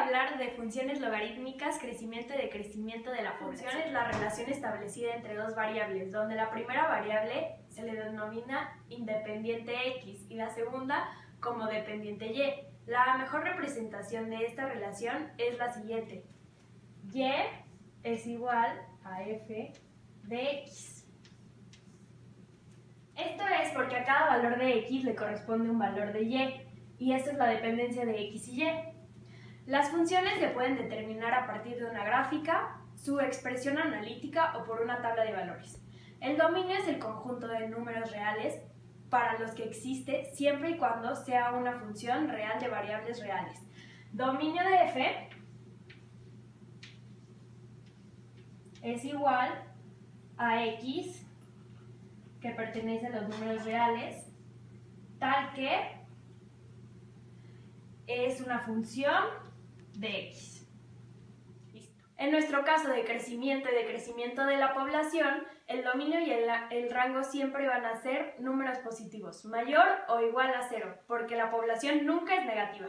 hablar de funciones logarítmicas, crecimiento y decrecimiento de la población. Es la relación establecida entre dos variables, donde la primera variable se le denomina independiente X y la segunda como dependiente Y. La mejor representación de esta relación es la siguiente. Y es igual a f de X. Esto es porque a cada valor de X le corresponde un valor de Y esta es la dependencia de X y Y. Las funciones se pueden determinar a partir de una gráfica, su expresión analítica o por una tabla de valores. El dominio es el conjunto de números reales para los que existe siempre y cuando sea una función real de variables reales. Dominio de f es igual a X, que pertenece a los números reales, tal que es una función de X. Listo. En nuestro caso de crecimiento y decrecimiento de la población, el dominio y el rango siempre van a ser números positivos, mayor o igual a 0, porque la población nunca es negativa.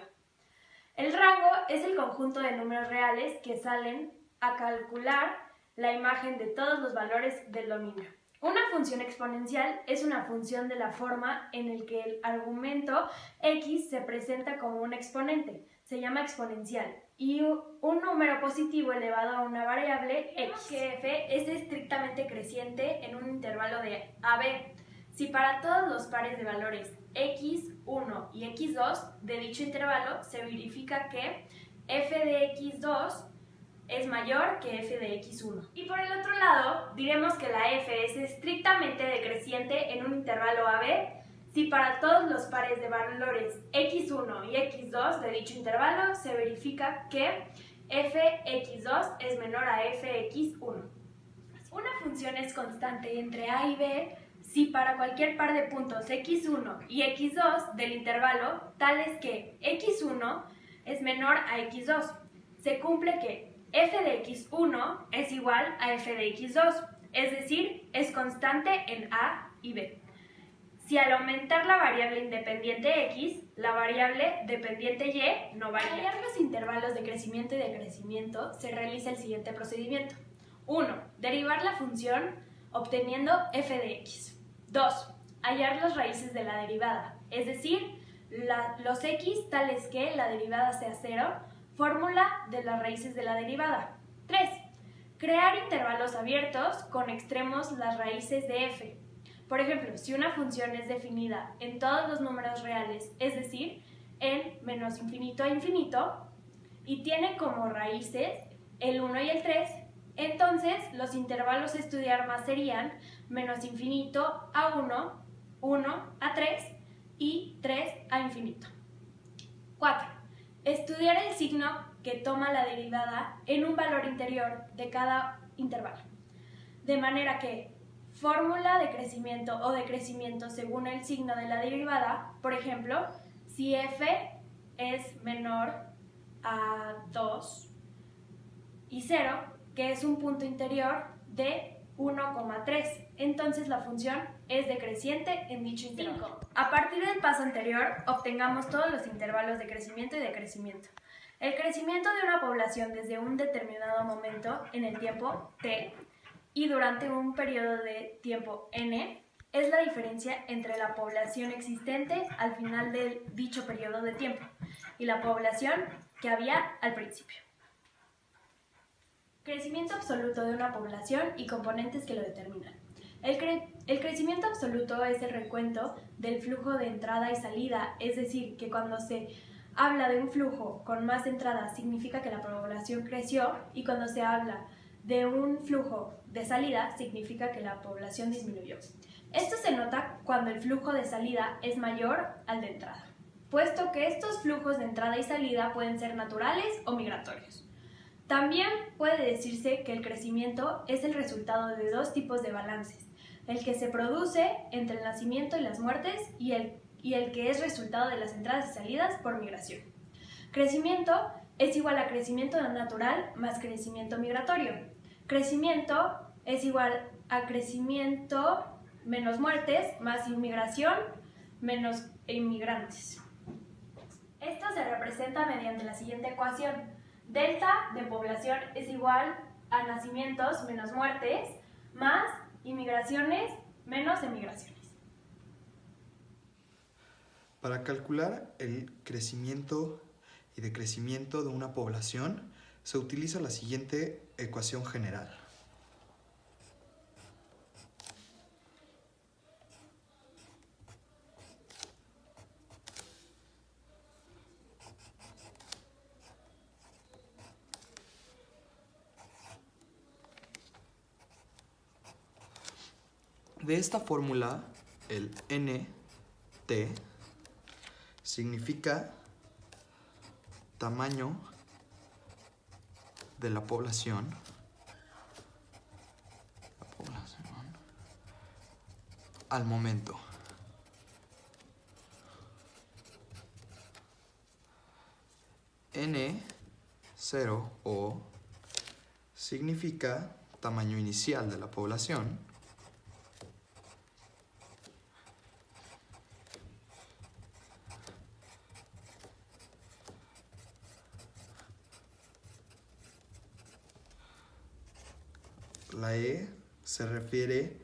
El rango es el conjunto de números reales que salen a calcular la imagen de todos los valores del dominio. Una función exponencial es una función de la forma en la que el argumento x se presenta como un exponente, se llama exponencial, y un número positivo elevado a una variable x. Que f es estrictamente creciente en un intervalo de a b. Si para todos los pares de valores x1 y x2 de dicho intervalo se verifica que f de x2 es mayor que f de x1. Y por el otro lado, diremos que la f es estrictamente decreciente en un intervalo AB si para todos los pares de valores x1 y x2 de dicho intervalo se verifica que fx2 es menor a fx1. Una función es constante entre a y b si para cualquier par de puntos x1 y x2 del intervalo tales que x1 es menor a x2. Se cumple que f de x1 es igual a f de x2, es decir, es constante en a y b. Si al aumentar la variable independiente x, la variable dependiente y no varía. Para hallar los intervalos de crecimiento y decrecimiento se realiza el siguiente procedimiento. 1. Derivar la función obteniendo f de x. 2. Hallar las raíces de la derivada, es decir, los x tales que la derivada sea 0, fórmula de las raíces de la derivada. 3. Crear intervalos abiertos con extremos las raíces de f. Por ejemplo, si una función es definida en todos los números reales, es decir, en menos infinito a infinito, y tiene como raíces el 1 y el 3, entonces los intervalos a estudiar más serían menos infinito a 1, 1 a 3 y 3 a infinito. 4. Estudiar el signo que toma la derivada en un valor interior de cada intervalo, de manera que fórmula de crecimiento o decrecimiento según el signo de la derivada, por ejemplo, si f es menor a 2 y 0, que es un punto interior de 1,3, entonces la función es decreciente en dicho intervalo. A partir del paso anterior, obtengamos todos los intervalos de crecimiento y decrecimiento. El crecimiento de una población desde un determinado momento en el tiempo t y durante un periodo de tiempo n es la diferencia entre la población existente al final de dicho periodo de tiempo y la población que había al principio. Crecimiento absoluto de una población y componentes que lo determinan. El crecimiento absoluto es el recuento del flujo de entrada y salida, es decir, que cuando se habla de un flujo con más entradas significa que la población creció y cuando se habla de un flujo de salida significa que la población disminuyó. Esto se nota cuando el flujo de salida es mayor al de entrada, puesto que estos flujos de entrada y salida pueden ser naturales o migratorios. También puede decirse que el crecimiento es el resultado de dos tipos de balances, el que se produce entre el nacimiento y las muertes y el que es resultado de las entradas y salidas por migración. Crecimiento es igual a crecimiento natural más crecimiento migratorio. Crecimiento es igual a crecimiento menos muertes más inmigración menos inmigrantes. Esto se representa mediante la siguiente ecuación. Delta de población es igual a nacimientos menos muertes más inmigraciones menos emigraciones. Para calcular el crecimiento y decrecimiento de una población, se utiliza la siguiente ecuación general. De esta fórmula, el NT significa tamaño de la población, al momento. N0 o significa tamaño inicial de la población. La E se refiere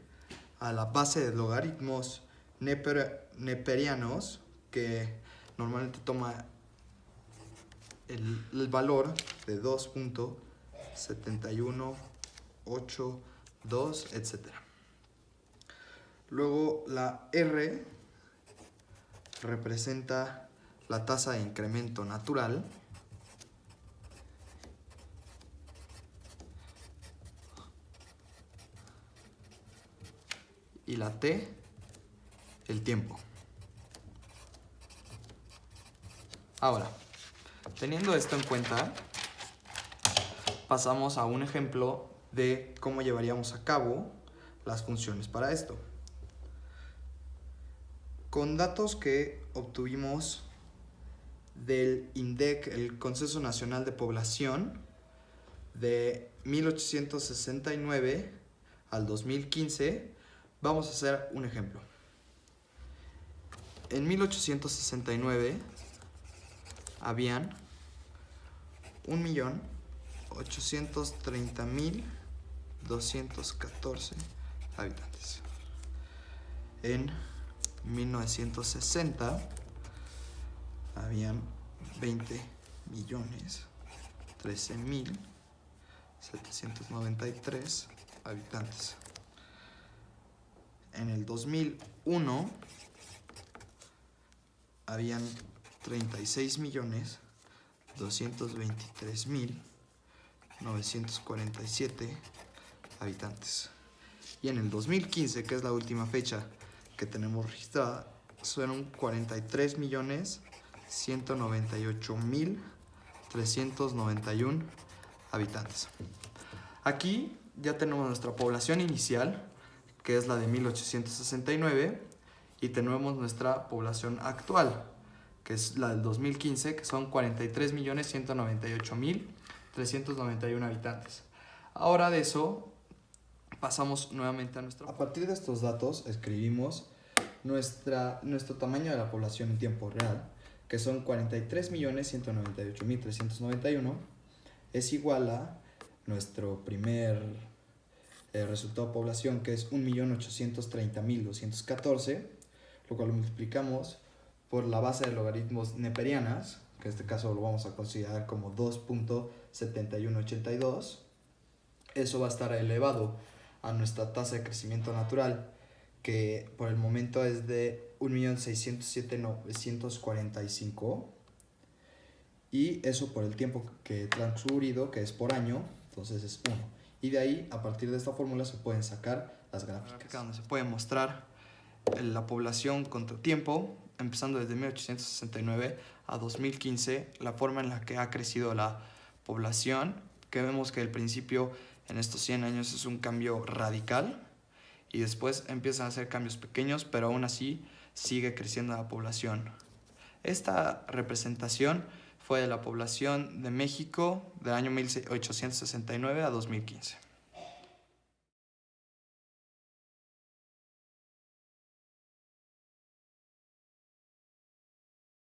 a la base de logaritmos neperianos, que normalmente toma el valor de 2.7182, etc. Luego la R representa la tasa de incremento natural. Y la T, el tiempo. Ahora, teniendo esto en cuenta, pasamos a un ejemplo de cómo llevaríamos a cabo las funciones para esto. Con datos que obtuvimos del INDEC, el Consenso Nacional de Población, de 1869 al 2015, vamos a hacer un ejemplo. En 1869 habían 1.830.214 habitantes. En 1960 habían 20.013.793 habitantes. En el 2001 habían 36.223.947 habitantes. Y en el 2015, que es la última fecha que tenemos registrada, fueron 43.198.391 habitantes. Aquí ya tenemos nuestra población inicial, que es la de 1869, y tenemos nuestra población actual, que es la del 2015, que son 43.198.391 habitantes. Ahora de eso pasamos nuevamente a nuestra... A partir de estos datos escribimos nuestro tamaño de la población en tiempo real, que son 43.198.391, es igual a nuestro primer resultado de población, que es 1.830.214, lo cual lo multiplicamos por la base de logaritmos neperianas, que en este caso lo vamos a considerar como 2.7182. Eso va a estar elevado a nuestra tasa de crecimiento natural, que por el momento es de 1.607.945, y eso por el tiempo que transcurrido, que es por año, entonces es 1. Y de ahí, a partir de esta fórmula, se pueden sacar las gráficas, donde se puede mostrar la población contra tiempo, empezando desde 1869 a 2015, la forma en la que ha crecido la población, que vemos que al principio en estos 100 años es un cambio radical, y después empiezan a hacer cambios pequeños, pero aún así sigue creciendo la población. Esta representación fue de la población de México del año 1869 a 2015.